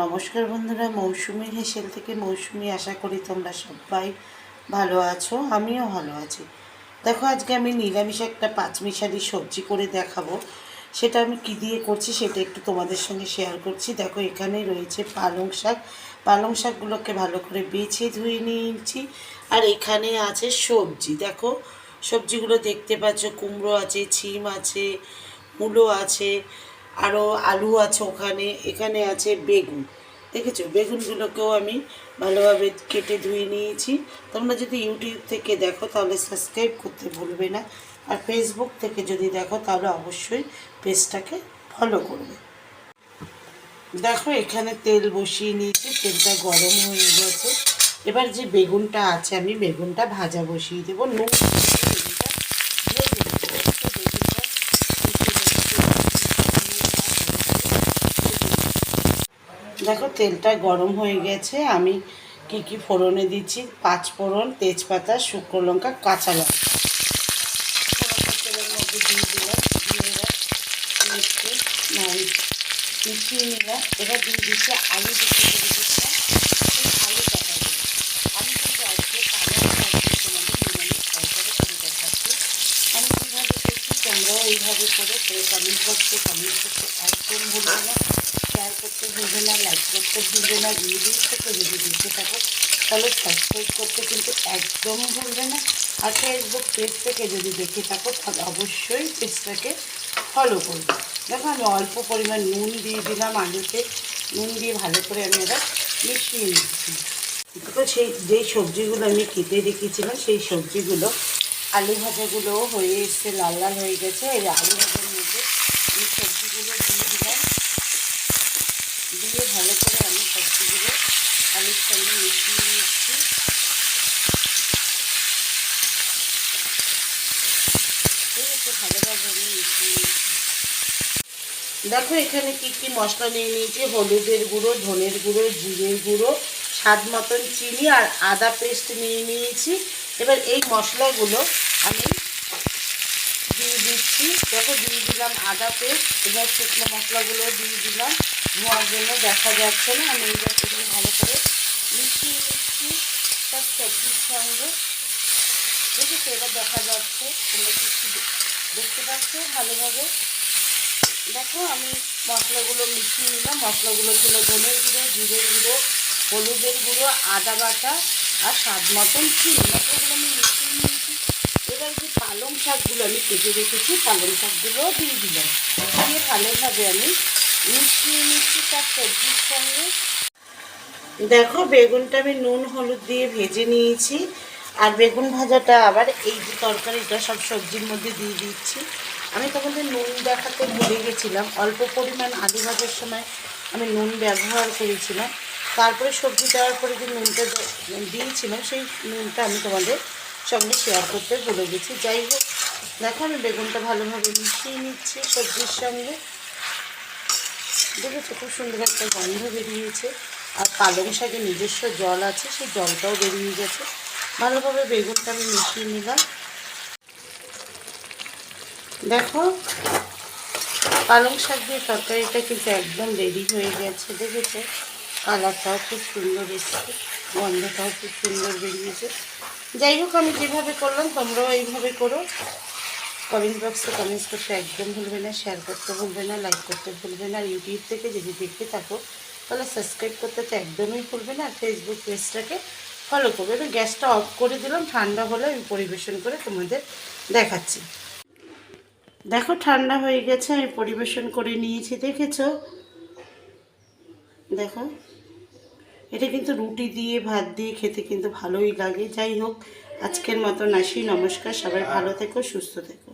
নমস্কার বন্ধুরা, মৌসুমী হেসেল থেকে মৌসুমী। আশা করি তোমরা সবাই ভালো আছো, আমিও ভালো আছি। দেখো, আজকে আমি নিরামিষ একটা পাঁচমিশালি সবজি করে দেখাবো। সেটা আমি কী দিয়ে করছি সেটা একটু তোমাদের সঙ্গে শেয়ার করছি। দেখো, এখানে রয়েছে পালং শাক। পালং শাকগুলোকে ভালো করে বেছে ধুয়ে নিয়েছি। আর এখানে আছে সবজি। দেখো, সবজিগুলো দেখতে পাচ্ছ, কুমড়ো আছে, ছিম আছে, মূলো আছে, আরও আলু আছে ওখানে। এখানে আছে বেগুন। দেখেছো, বেগুনগুলোকেও আমি ভালোভাবে কেটে ধুয়ে নিয়েছি। তোমরা যদি ইউটিউব থেকে দেখো তাহলে সাবস্ক্রাইব করতে ভুলবে না। আর ফেসবুক থেকে যদি দেখো তাহলে অবশ্যই পেজটাকে ফলো করবে। দেখো, এখানে তেল বসিয়ে নিয়েছি, তেলটা গরম হয়ে গেছে। এবার যে বেগুনটা আছে আমি বেগুনটা ভাজা বসিয়ে দেবো। নুন বেগুনটা ভেজে দেবো। বেগুনটা দেখো, তেলটা গরম হয়ে গেছে। আমি কি কি ফোড়নে দিচ্ছি: পাঁচ ফোড়ন, তেজপাতা, শুকনো লঙ্কা, কাঁচা লঙ্কা। ফোড়নটা তেলের মধ্যে দিয়ে দিলাম। দিয়ে এবার একটু মিশিয়ে নিলাম। এবার দিয়ে দিচ্ছি আলু, দিচ্ছি করে দিচ্ছি। সেই আলু কাটা দিই। আমি কিন্তু আজকে পালং শাক দিয়ে তোমাদের নিরামিষ তরকারি করে দেখাচ্ছি। আমি কীভাবে করছি তোমরাও এইভাবে করে কমেন্ট বক্সে কমেন্ট করতে একদম ভুলবে না। শেয়ার করতে ভুলবে না, লাইক করতে ভুলবে না। ইউটিউব থেকে যদি দেখে থাকো তাহলে সাবস্ক্রাইব করতে কিন্তু একদম ভুলবে না। আর ফেসবুক পেজ থেকে যদি দেখে থাকো তাহলে অবশ্যই পেজটাকে ফলো করবে। দেখো, আমি অল্প পরিমাণ নুন দিয়ে দিলাম আলুতে। নুন দিয়ে ভালো করে আমি এবার মিশিয়ে নিচ্ছি। দেখো, যেই সবজিগুলো আমি কেটে রেখেছিলাম সেই সবজিগুলো, আলু ভাজাগুলো হয়ে এসছে, লাল লাল হয়ে গেছে। এই আলু ভাজার মধ্যে আমি সবজিগুলো দিয়ে দিলাম। দিয়ে ভালো করে আমি সবজিগুলো আলুর সঙ্গে মিশিয়ে নিচ্ছি। ঠিক আছে, ভালোভাবে আমি মিশিয়ে নিচ্ছি। দেখো, এখানে কি কি মশলা নিয়ে নিয়েছি: হলুদের গুঁড়ো, ধনের গুঁড়ো, জিরের গুঁড়ো, স্বাদ মতন চিনি আর আদা পেস্ট নিয়ে নিয়েছি। এবার এই মশলাগুলো আমি দিয়ে দিচ্ছি। দেখো, দিয়ে দিলাম আদা পেস্ট। এবার শুকনো মশলাগুলো দিয়ে দিলাম। ধোঁয়ার জন্য দেখা যাচ্ছে না। আমি এবার এগুলো ভালো করে মিশিয়ে নিচ্ছি সব সবজির সঙ্গে। দেখেছো, এবার দেখা যাচ্ছে, তোমরা কিছু দেখতে পাচ্ছ ভালোভাবে। দেখো, আমি মশলাগুলো মিশিয়ে নিলাম। মশলাগুলো ছিল ধনের গুঁড়ো, জিরের গুঁড়ো, হলুদের গুঁড়ো, আদা বাটা আর স্বাদ মতন চিনি। মশলাগুলো আমি মিশিয়ে নিয়েছি। এবার যে পালং শাকগুলো আমি কেটে রেখেছি পালং শাকগুলোও দিয়ে দিলাম। দিয়ে ভালোভাবে আমি মিশিয়ে নিচ্ছি তার সবজির সঙ্গে। দেখো, বেগুনটা আমি নুন হলুদ দিয়ে ভেজে নিয়েছি। আর বেগুন ভাজাটা আবার এই যে তরকারিটা সব সবজির মধ্যে দিয়ে দিচ্ছি। আমি তোমাদের নুন দেখাতে ভুলে গেছিলাম। অল্প পরিমাণ আলু ভাজার সময় আমি নুন ব্যবহার করেছিলাম। তারপরে সবজি দেওয়ার পরে যে নুনটা দিয়েছিলাম সেই নুনটা আমি তোমাদের সঙ্গে শেয়ার করতে ভুলে গেছি। যাই হোক, দেখো, আমি বেগুনটা ভালোভাবে মিশিয়ে নিচ্ছি সবজির সঙ্গে। দেখেছো, খুব সুন্দর একটা গন্ধ বেরিয়েছে। আর পালং শাকের নিজস্ব জল আছে, সেই জলটাও বেরিয়ে গেছে। ভালোভাবে বেগুনটা আমি মিশিয়ে নিলাম। দেখো, পালং শাক দিয়ে তরকারিটা কিন্তু একদম রেডি হয়ে গেছে। দেখেছো, কালারটাও খুব সুন্দর এসেছে, গন্ধটাও খুব সুন্দর বেরিয়েছে। যাই হোক, আমি যেভাবে করলাম তোমরাও এইভাবে করো। কমেন্ট বক্সে কমেন্টস করতে একদম ভুলবে না, শেয়ার করতে ভুলবে না, লাইক করতে ভুলবে না। আর ইউটিউব থেকে যদি দেখতে থাকো তাহলে সাবস্ক্রাইব করতে তো একদমই ভুলবে না। আর ফেসবুক পেজটাকে ফলো করবে। এবার গ্যাসটা অফ করে দিলাম। ঠান্ডা হলে আমি পরিবেশন করে তোমাদের দেখাচ্ছি। দেখো, ঠান্ডা হয়ে গেছে, আমি পরিবেশন করে নিয়েছি। দেখেছো, দেখো, এটা কিন্তু রুটি দিয়ে ভাত দিয়ে খেতে কিন্তু ভালোই লাগে। যাই হোক, আজকের মতন আসি। নমস্কার, সবাই ভালো থেকো, সুস্থ থেকো।